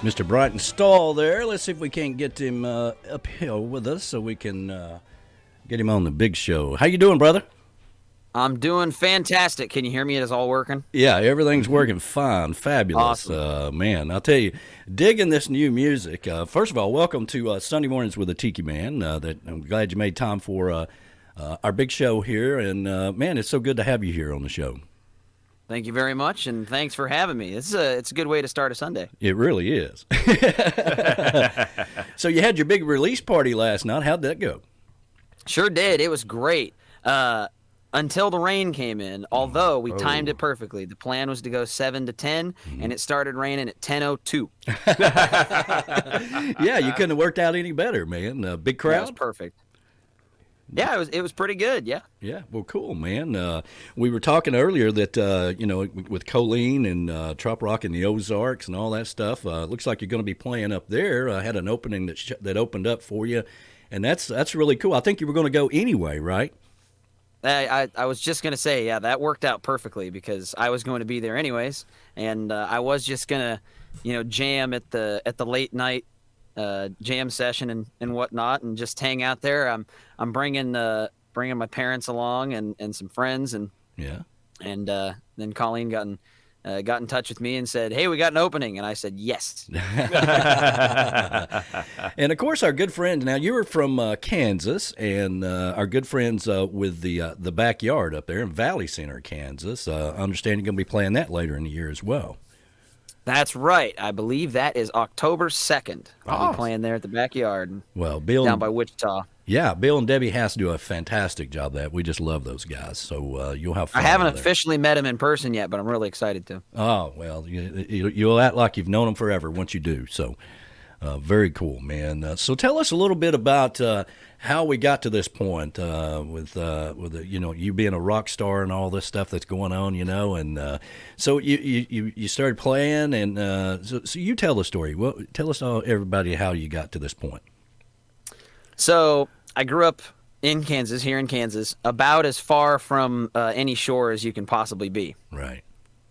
Mr. Bryton Stoll there. Let's see if we can't get him uphill with us so we can get him on the big show. How you doing, brother? I'm doing fantastic. Can you hear me? It is all working? Yeah, everything's working fine. Fabulous. Awesome. Man, I'll tell you, digging this new music. First of all, welcome to Sunday Mornings with the Tiki Man. I'm glad you made time for our big show here. And, man, it's so good to have you here on the show. Thank you very much, and thanks for having me. It's a good way to start a Sunday. It really is. So you had your big release party last night. How'd that go? Sure did. It was great. Until the rain came in, although we timed it perfectly. The plan was to go 7 to 10, and it started raining at 10:02. Yeah, you couldn't have worked out any better, man. Big crowd? That was perfect. Yeah, it was pretty good, yeah. Yeah, well, cool, man. We were talking earlier that, with Colleen and Trop Rock in the Ozarks and all that stuff, looks like you're going to be playing up there. I had an opening that opened up for you, and that's really cool. I think you were going to go anyway, right? I was just going to say, yeah, that worked out perfectly because I was going to be there anyways, and I was just going to, jam at the late night jam session and whatnot, and just hang out there. I'm bringing my parents along and some friends, and yeah, and then Colleen got in touch with me and said, "Hey, we got an opening," and I said yes. And of course, our good friend. Now you were from Kansas, and our good friends with the backyard up there in Valley Center, Kansas. I understand you're going to be playing that later in the year as well. That's right. I believe that is October 2nd. I'll be playing there at the backyard. Well, Bill down by Wichita. Yeah, Bill and Debbie Haas do a fantastic job of that. We just love those guys. So you'll have fun. I haven't officially met them in person yet, but I'm really excited to. Oh, well, you'll act like you've known them forever once you do. So very cool, man. So tell us a little bit about how we got to this point with you being a rock star and all this stuff that's going on, and so you started playing, and so you tell the story. Well, tell us everybody how you got to this point. So I grew up in Kansas, here in Kansas, about as far from any shore as you can possibly be. Right.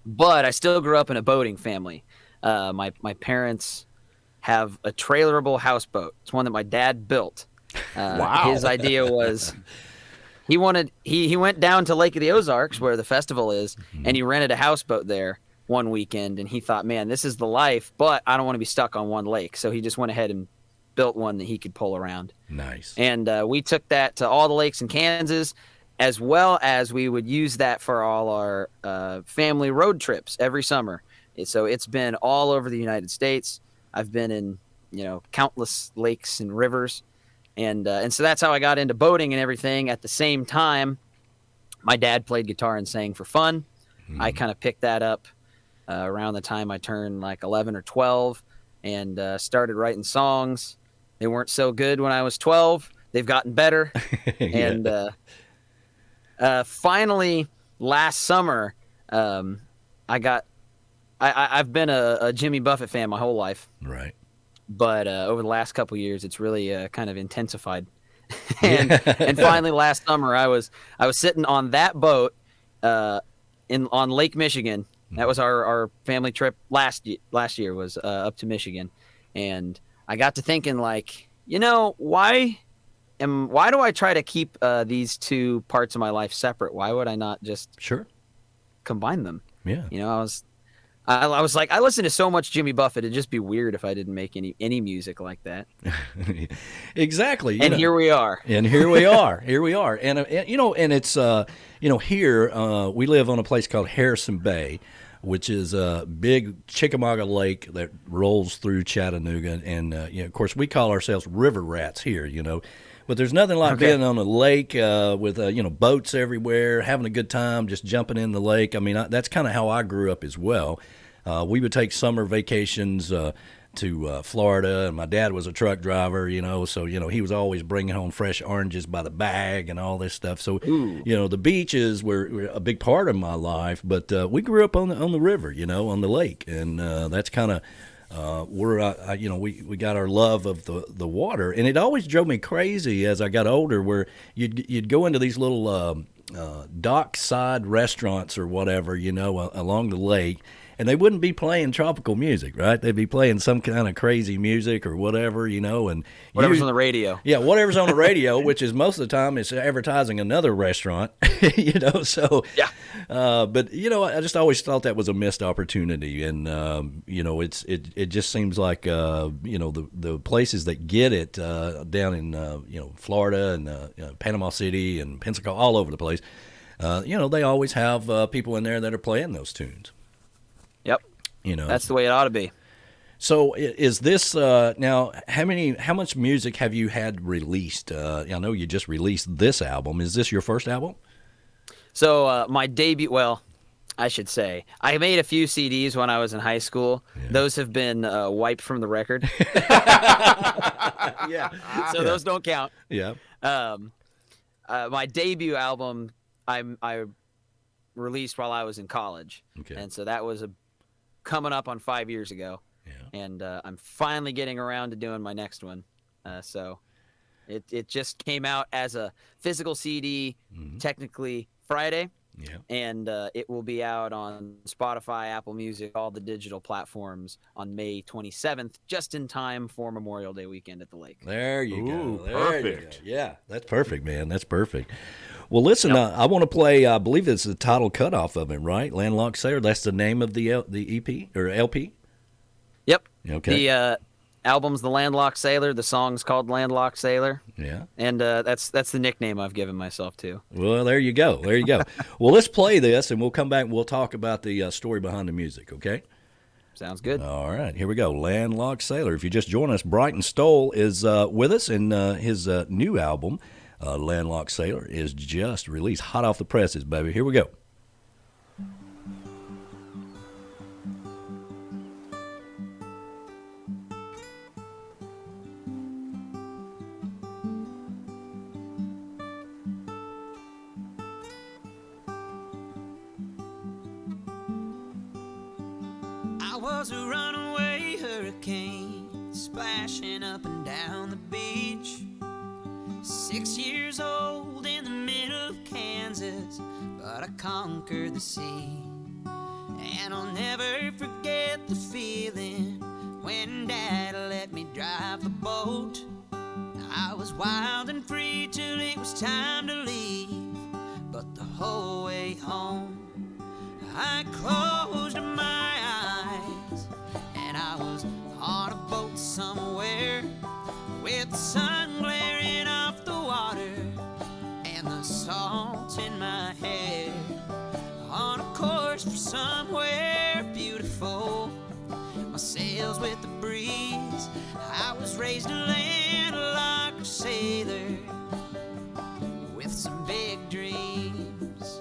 But I still grew up in a boating family. My parents have a trailerable houseboat. It's one that my dad built. Wow. His idea was he went down to Lake of the Ozarks where the festival is, and he rented a houseboat there one weekend, and he thought, man, this is the life, but I don't want to be stuck on one lake. So he just went ahead and built one that he could pull around. Nice. And we took that to all the lakes in Kansas, as well as we would use that for all our family road trips every summer. So it's been all over the United States. I've been in, countless lakes and rivers. And so that's how I got into boating and everything. At the same time, my dad played guitar and sang for fun. I kind of picked that up around the time I turned like 11 or 12 and started writing songs. They weren't so good when I was 12. They've gotten better. Yeah. And finally, last summer, I've been a Jimmy Buffett fan my whole life. Right. But over the last couple of years, it's really kind of intensified. and finally, last summer, I was sitting on that boat on Lake Michigan. That was our family trip last year was up to Michigan, and I got to thinking, like, why do I try to keep these two parts of my life separate? Why would I not just combine them? Yeah. I was like, I listen to so much Jimmy Buffett. It'd just be weird if I didn't make any music like that. Exactly. And here we are. And here we are. And it's here we live on a place called Harrison Bay, which is a big Chickamauga lake that rolls through Chattanooga. And of course, we call ourselves river rats here. But there's nothing like being on a lake with boats everywhere, having a good time, just jumping in the lake. I mean, that's kind of how I grew up as well. We would take summer vacations to Florida, and my dad was a truck driver, so he was always bringing home fresh oranges by the bag and all this stuff. So the beaches were a big part of my life, but we grew up on the river, on the lake, and that's kind of. We got our love of the water, and it always drove me crazy as I got older, where you'd go into these little dockside restaurants or whatever, along the lake, and they wouldn't be playing tropical music, right? They'd be playing some kind of crazy music or whatever, and whatever's on the radio. Yeah, whatever's on the radio, which is most of the time it's advertising another restaurant, So, yeah. But I just always thought that was a missed opportunity, and it just seems like the places that get it down in Florida and Panama City and Pensacola, all over the place. They always have people in there that are playing those tunes. Yep. That's the way it ought to be. So is this now? How much music have you had released? I know you just released this album. Is this your first album? So my debut. Well, I should say I made a few CDs when I was in high school. Yeah. Those have been wiped from the record. Yeah. So those don't count. Yeah. My debut album I released while I was in college, and so that was coming up on 5 years ago. Yeah. And I'm finally getting around to doing my next one. So it just came out as a physical CD, technically Friday. Yeah. And it will be out on Spotify, Apple Music, all the digital platforms on May 27th, just in time for Memorial Day weekend at the lake. There you go. There Perfect. You go. Yeah, that's perfect, man. That's perfect. Well, listen, I want to play, I believe it's the title cutoff of it, right? Landlocked Sailor. That's the name of the EP or LP? Yep. Okay. The album's The Landlocked Sailor. The song's called Landlocked Sailor. Yeah. And that's the nickname I've given myself too. Well, there you go. There you go. Well, let's play this, and we'll come back and we'll talk about the story behind the music, okay? Sounds good. All right. Here we go. Landlocked Sailor. If you just join us, Bryton Stoll is with us, and his new album, Landlocked Sailor, is just released, hot off the presses, baby. Here we go. I was a runaway hurricane, splashing up and down the beach. 6 years old in the middle of Kansas, but I conquered the sea. And I'll never forget the feeling when Dad let me drive the boat. I was wild and free till it was time to leave, but the whole way home I closed my eyes, and I was on a boat somewhere with the sun glaring off the water and the salt in my hair, on a course for somewhere beautiful, my sails with the breeze. I was raised a landlocked sailor with some big dreams.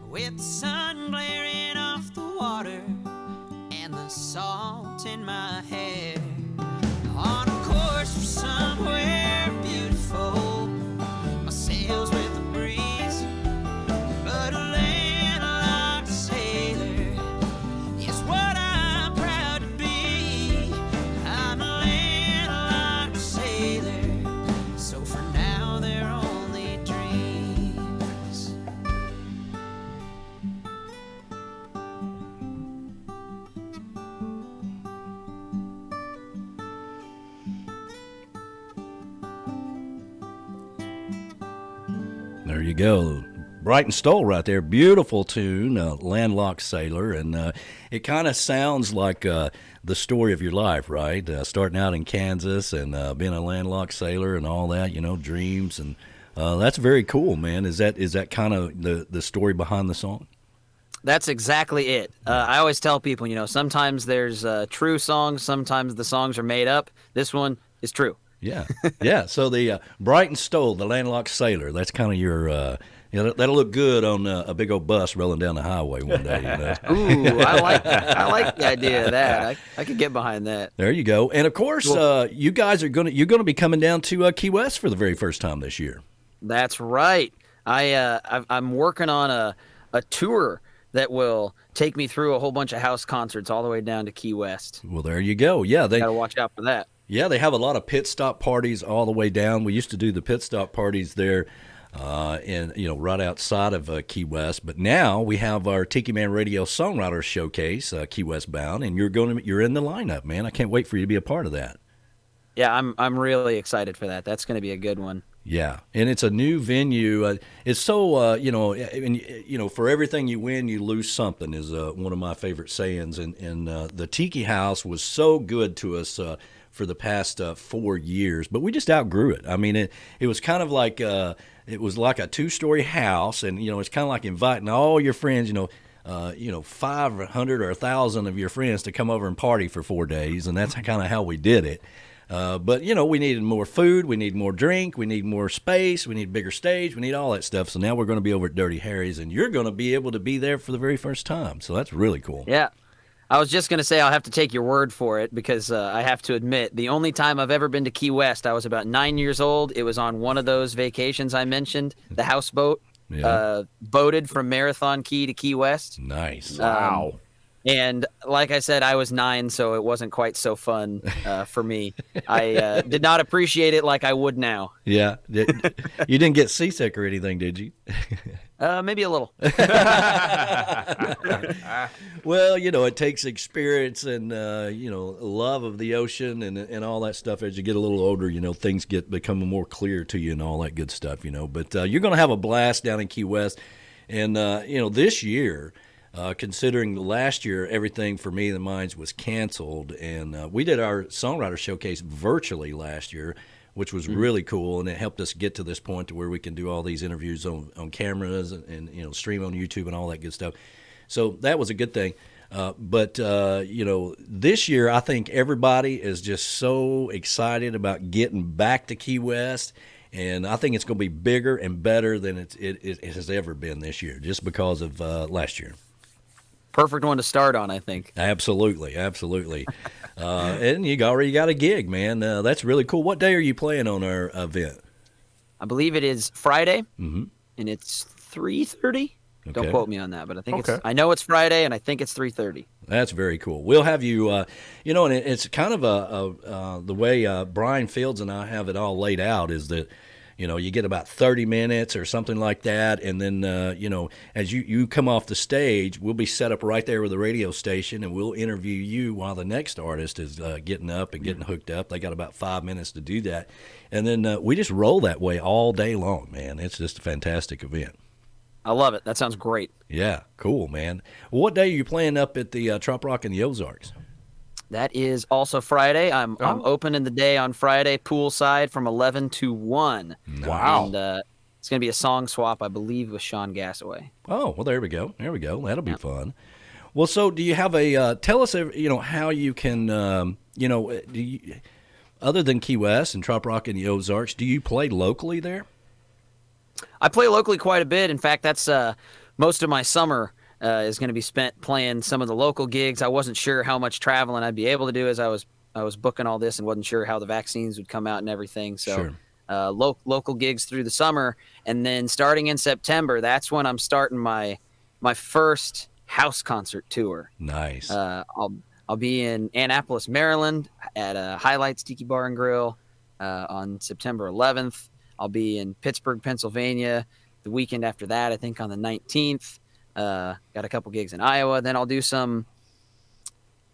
with the sun glaring off the water and the salt in my hair. On a course for somewhere beautiful, my sails with the breeze, but a landlocked sailor is what I'm proud to be. I'm a landlocked sailor, so for now they're only dreams. There you go. Bryton Stoll right there. Beautiful tune, Landlocked Sailor. And it kind of sounds like the story of your life, right? Starting out in Kansas and being a landlocked sailor and all that, dreams. And that's very cool, man. Is that kind of the story behind the song? That's exactly it. I always tell people, sometimes there's true songs, sometimes the songs are made up. This one is true. Yeah, yeah. So the Bryton Stoll, the landlocked sailor, that's kind of your, that'll look good on a big old bus rolling down the highway one day. Ooh, I like the idea of that. I could get behind that. There you go. And of course, you guys you're gonna be coming down to Key West for the very first time this year. That's right. I'm working on a tour that will take me through a whole bunch of house concerts all the way down to Key West. Well, there you go. Yeah, they gotta watch out for that. Yeah, they have a lot of pit stop parties all the way down. We used to do the pit stop parties there, right outside of Key West. But now we have our Tiki Man Radio Songwriter Showcase, Key West bound, and you're in the lineup, man. I can't wait for you to be a part of that. Yeah, I'm really excited for that. That's going to be a good one. Yeah, and it's a new venue. It's so for everything you win, you lose something is one of my favorite sayings. And the Tiki House was so good to us for the past 4 years, but we just outgrew it. I mean, it was kind of like it was like a 2-story house, and it's kind of like inviting all your friends, 500 or 1,000 of your friends to come over and party for 4 days, and that's kind of how we did it. But we needed more food, we need more drink, we need more space, we need a bigger stage, we need all that stuff. So now we're going to be over at Dirty Harry's, and you're going to be able to be there for the very first time. So that's really cool. Yeah. I was just going to say I'll have to take your word for it because I have to admit the only time I've ever been to Key West, I was about 9 years old. It was on one of those vacations I mentioned, the houseboat, boated from Marathon Key to Key West. Nice. Wow. And like I said, I was 9, so it wasn't quite so fun for me. I did not appreciate it like I would now. Yeah. You didn't get seasick or anything, did you? Maybe a little. Well, it takes experience and, love of the ocean and all that stuff. As you get a little older, things become more clear to you and all that good stuff, But you're going to have a blast down in Key West. And, this year, considering last year, everything for Me and the Minds was canceled. And we did our Songwriter Showcase virtually last year, which was really cool, and it helped us get to this point to where we can do all these interviews on cameras and stream on YouTube and all that good stuff. So that was a good thing. But this year I think everybody is just so excited about getting back to Key West, and I think it's going to be bigger and better than it has ever been this year, just because of last year. Perfect one to start on, I think. Absolutely. And you already got a gig, man. That's really cool. What day are you playing on our event? I believe it is Friday, and it's 3:30. Okay. Don't quote me on that, but I think I know it's Friday, and I think it's 3:30. That's very cool. We'll have you, and it's kind of the way Brian Fields and I have it all laid out is that, you get about 30 minutes or something like that, and then, as you come off the stage, we'll be set up right there with the radio station, and we'll interview you while the next artist is getting up and getting hooked up. They got about 5 minutes to do that, and then we just roll that way all day long, man. It's just a fantastic event. I love it. That sounds great. Yeah, cool, man. Well, what day are you playing up at the Trop Rock in the Ozarks? That is also Friday. I'm open in the day on Friday, poolside from 11 to 1. Wow. And it's going to be a song swap, I believe, with Sean Gassaway. Oh, well, there we go. That'll be fun. Well, so do you have tell us, how you can, other than Key West and Trop Rock in the Ozarks, do you play locally there? I play locally quite a bit. In fact, that's most of my summer is going to be spent playing some of the local gigs. I wasn't sure how much traveling I'd be able to do as I was booking all this and wasn't sure how the vaccines would come out and everything. So Sure. Local gigs through the summer. And then starting in September, that's when I'm starting my first house concert tour. Nice. I'll be in Annapolis, Maryland at Highlights Tiki Bar and Grill on September 11th. I'll be in Pittsburgh, Pennsylvania the weekend after that, I think on the 19th. Got a couple gigs in Iowa. Then I'll do some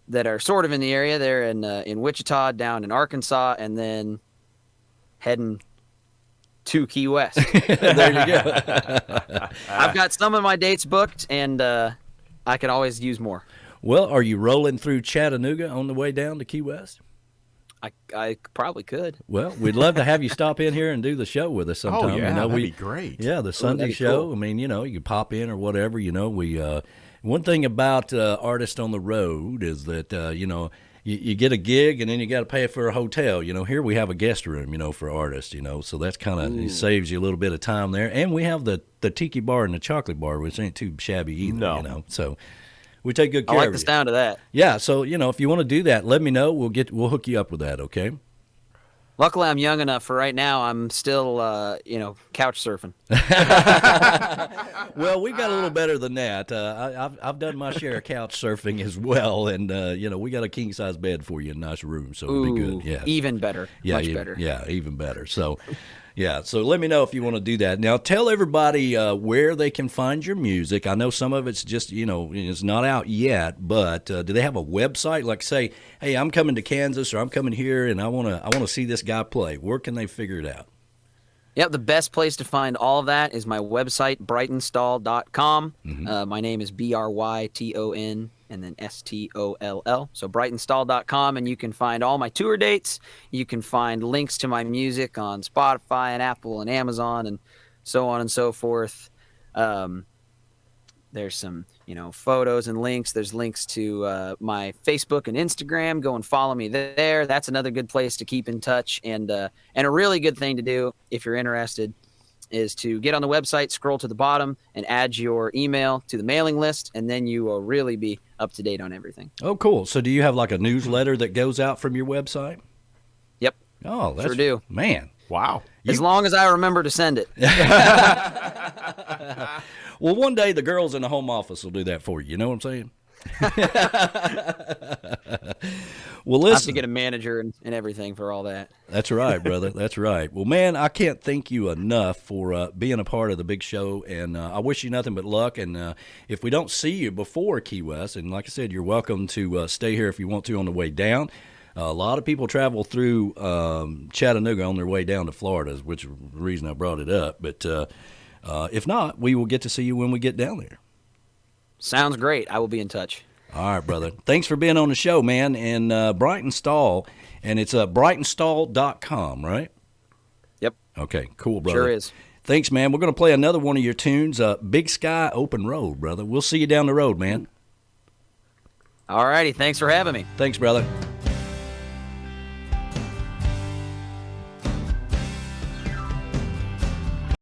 that are sort of in the area. They're in Wichita, down in Arkansas, and then heading to Key West. There you go. I've got some of my dates booked, and I could always use more. Well, are you rolling through Chattanooga on the way down to Key West? I probably could. Well, we'd love to have you stop in here and do the show with us sometime. Oh, yeah, you know, that'd be great. Yeah, the Sunday that'd be show. cool. I mean, you know, you could pop in or whatever. You know, we one thing about artists on the road is that you know, you get a gig and then you got to pay for a hotel. You know, here we have a guest room. You know, for artists. You know, so that's kind of it saves you a little bit of time there. And we have the Tiki Bar and the Chocolate Bar, which ain't too shabby either. No. You know, so. We take good I care like of the you. sound of that. Yeah, so you know, if you want to do that, let me know. We'll hook you up with that. Okay. Luckily, I'm young enough for right now. I'm still, couch surfing. Well, we got a little better than that. I've done my share of couch surfing as well, and you know, we got a king size bed for you, a nice room, so it'll be good. Yeah, Even better. yeah, Much better. Yeah, even better. So. Yeah, so let me know if you want to do that. Now, tell everybody where they can find your music. I know some of it's just, you know, it's not out yet, but do they have a website? Like, say, hey, I'm coming to Kansas or I'm coming here and I want to see this guy play. Where can they figure it out? Yep, the best place to find all of that is my website, brytonstoll.com. My name is Bryton and then Stoll. So brytonstoll.com, and you can find all my tour dates. You can find links to my music on Spotify and Apple and Amazon and so on and so forth. There's some, you know, photos and links. There's links to my Facebook and Instagram. Go and follow me there. That's another good place to keep in touch. And a really good thing to do if you're interested is to get on the website, scroll to the bottom, and add your email to the mailing list, and then you will really be up to date on everything. Oh, cool. So do you have like a newsletter that goes out from your website? Yep. Oh, that's Sure do. Man. Wow. As long as I remember to send it. Well, one day the girls in the home office will do that for you. You know what I'm saying? Well, I have to listen. get a manager and everything for all that. That's right, brother. That's right. Well, man, I can't thank you enough for being a part of the big show, and I wish you nothing but luck. And if we don't see you before Key West, and like I said, you're welcome to stay here if you want to on the way down. A lot of people travel through Chattanooga on their way down to Florida, which is the reason I brought it up. But if not, we will get to see you when we get down there. Sounds great. I will be in touch. All right, brother. Thanks for being on the show, man. And Bryton Stoll, and it's brytonstoll.com, right? Yep. Okay, cool, brother. Sure is. Thanks, man. We're going to play another one of your tunes, Big Sky, Open Road, brother. We'll see you down the road, man. All righty. Thanks for having me. Thanks, brother.